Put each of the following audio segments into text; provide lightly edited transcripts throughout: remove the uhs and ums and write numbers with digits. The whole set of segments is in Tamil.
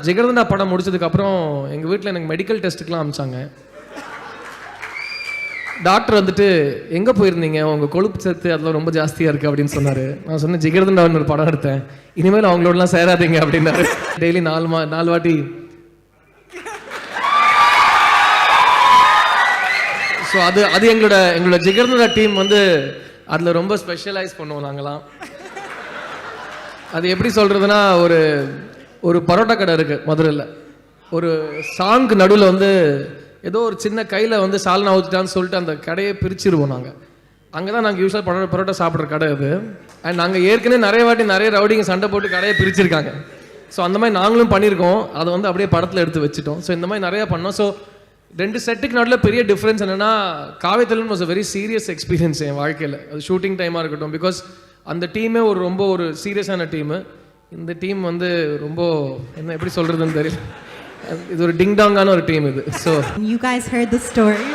ஜிகர்தண்டா படம் முடிச்சதுக்கப்புறம் எங்கள் வீட்டில் எனக்கு மெடிக்கல் டெஸ்ட்டுக்கெலாம் அமிச்சாங்க. டாக்டர் வந்துட்டு எங்கே போயிருந்தீங்க, உங்கள் கொழுப்பு சத்து அதெல்லாம் ரொம்ப ஜாஸ்தியாக இருக்குது அப்படின்னு சொன்னார். நான் சொன்னேன் ஜிகர்தண்டாவின் ஒரு படம் எடுத்தேன், இனிமேல் அவங்களோடலாம் சேராதீங்க அப்படின்னாரு. டெய்லி 4 வாட்டி. ஸோ அது எங்களோட ஜிகர்தண்டா டீம் வந்து அதில் ரொம்ப ஸ்பெஷலைஸ் பண்ணுவோம் நாங்களாம். அது எப்படி சொல்கிறதுனா, ஒரு பரோட்டா கடை இருக்குது மதுரையில். ஒரு சாங்க்கு நடுவில் வந்து ஏதோ ஒரு சின்ன கையில் வந்து சால்னா ஊற்றிட்டான்னு சொல்லிட்டு அந்த கடையை பிரிச்சிருவோம் நாங்கள். அங்கே தான் நாங்கள் யூஸ்வலாக பரோட்டா சாப்பிட்ற கடை அது. அண்ட் நாங்கள் ஏற்கனவே நிறைய வாட்டி நிறைய ரவுடிங்க சண்டை போட்டு கடையை பிரிச்சிருக்காங்க. ஸோ அந்த மாதிரி நாங்களும் பண்ணியிருக்கோம். அதை வந்து அப்படியே படத்தில் எடுத்து வச்சுட்டோம். ஸோ இந்த மாதிரி நிறையா பண்ணோம். ஸோ 2 செட்டுக்கு நடுவில் பெரிய டிஃப்ரென்ஸ் என்னென்னா, Kaaviyathalaivan was a very serious experience என் வாழ்க்கையில். அது ஷூட்டிங் டைமாக இருக்கட்டும், பிகாஸ் அந்த டீமே ரொம்ப ஒரு சீரியஸான டீமு. இந்த டீம் வந்து ரொம்ப என்ன எப்படி சொல்கிறதுன்னு தெரியல, இது ஒரு டிங்டாங்கான ஒரு டீம் இது. So you guys heard the story.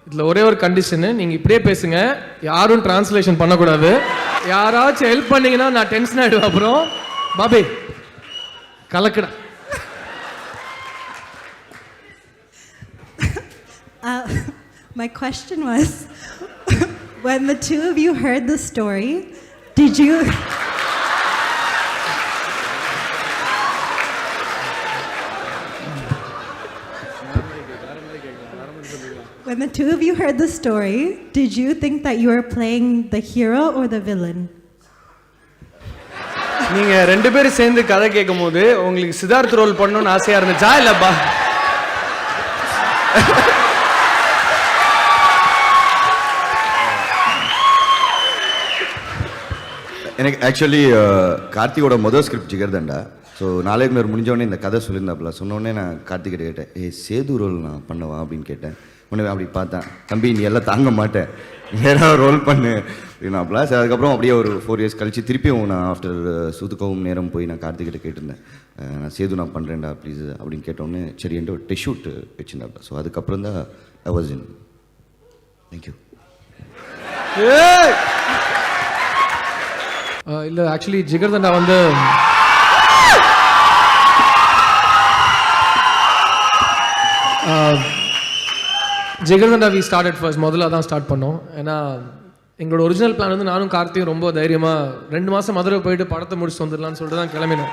இதில் ஒரே ஒரு கண்டிஷனு, நீங்கள் இப்படியே பேசுங்க, யாரும் டிரான்ஸ்லேஷன் பண்ணக்கூடாது. யாராச்சும் ஹெல்ப் பண்ணீங்கன்னா நான் டென்ஷன் ஆகிடுவேன். அப்புறம் Bobby கலக்கடா. My question was, when the two of you heard the story, did you when the two of you heard the story, did you think that you were playing the hero or the villain? நீங்க 2 பேரும் சேர்ந்து கதை கேட்கும்போது உங்களுக்கு சித்தார்த் ரோல் பண்ணணும்னு ஆசையா இருந்துச்சா இல்லப்பா? எனக்கு ஆக்சுவலி கார்த்திகோட முதல் ஸ்கிரிப்ட் ஜிகர்தண்டா. ஸோ நாளைக்கு மேலே முடிஞ்சோடனே இந்த கதை சொல்லியிருந்தாப்புல. சொன்னோடனே நான் கார்த்திகிட்ட கேட்டேன், சேது ரோல் நான் பண்ணுவா அப்படின்னு கேட்டேன். உடனே அப்படி பார்த்தேன், தம்பி நீ எல்லாம் தாங்க மாட்டேன், வேற ரோல் பண்ணு அப்படின்னாப்புல. சரி, அதுக்கப்புறம் அப்படியே ஒரு 4 இயர்ஸ் கழிச்சு திருப்பியும் நான் ஆஃப்டர் சூதுக்கவும் நேரம் போய் நான் கார்த்திகிட்ட கேட்டிருந்தேன், நான் சேது நான் பண்ணுறேன்டா ப்ளீஸ் அப்படின்னு கேட்டோன்னே சரி என்கிட்ட ஒரு டெஷூட் வச்சுருந்தாப்புல. ஸோ அதுக்கப்புறம் தான் ஐ வாஸ் இன். தேங்க்யூ. இல்லை ஆக்சுவலி ஜிகர்தண்டா வந்து ஜிகர்தண்டா வி ஸ்டார்டட் ஃபர்ஸ்ட், முதல்ல தான் ஸ்டார்ட் பண்ணோம். ஏன்னா எங்களோட ஒரிஜினல் பிளான் வந்து நானும் கார்த்தியும் ரொம்ப தைரியமாக 2 மாதம் மதுரை போயிட்டு படத்தை முடிச்சுட்டு வந்துடலான்னு சொல்லிட்டு தான் கிளம்பினோம்.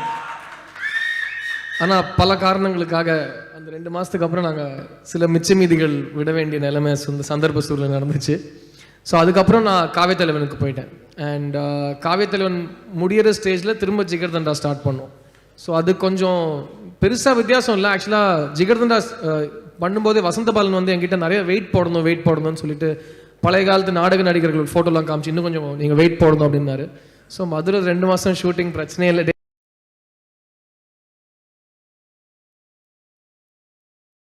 ஆனால் பல காரணங்களுக்காக அந்த 2 மாதத்துக்கு அப்புறம் நாங்கள் சில மிச்ச மீதிகள் விட வேண்டிய நிலைமை சந்தர்ப்ப சூழ்நிலை நடந்துச்சு. ஸோ அதுக்கப்புறம் நான் காவியத்தலைவனுக்கு போயிட்டேன். அண்ட் காவியத்தலைவன் முடிகிற ஸ்டேஜில் திரும்ப ஜிகர்தண்டா ஸ்டார்ட் பண்ணோம். ஸோ அது கொஞ்சம் பெருசாக வித்தியாசம் இல்லை. ஆக்சுவலாக ஜிகர்தண்டா பண்ணும்போதே வசந்தபாலன் வந்து என்கிட்ட நிறைய வெயிட் போடணும்னு சொல்லிட்டு பழைய காலத்து நாடக நடிகர்கள் ஃபோட்டோலாம் காமிச்சு இன்னும் கொஞ்சம் நீங்கள் வெயிட் போடணும் அப்படின்னாரு. ஸோ மதுரை 2 மாதம் ஷூட்டிங் பிரச்சனையே இல்லை.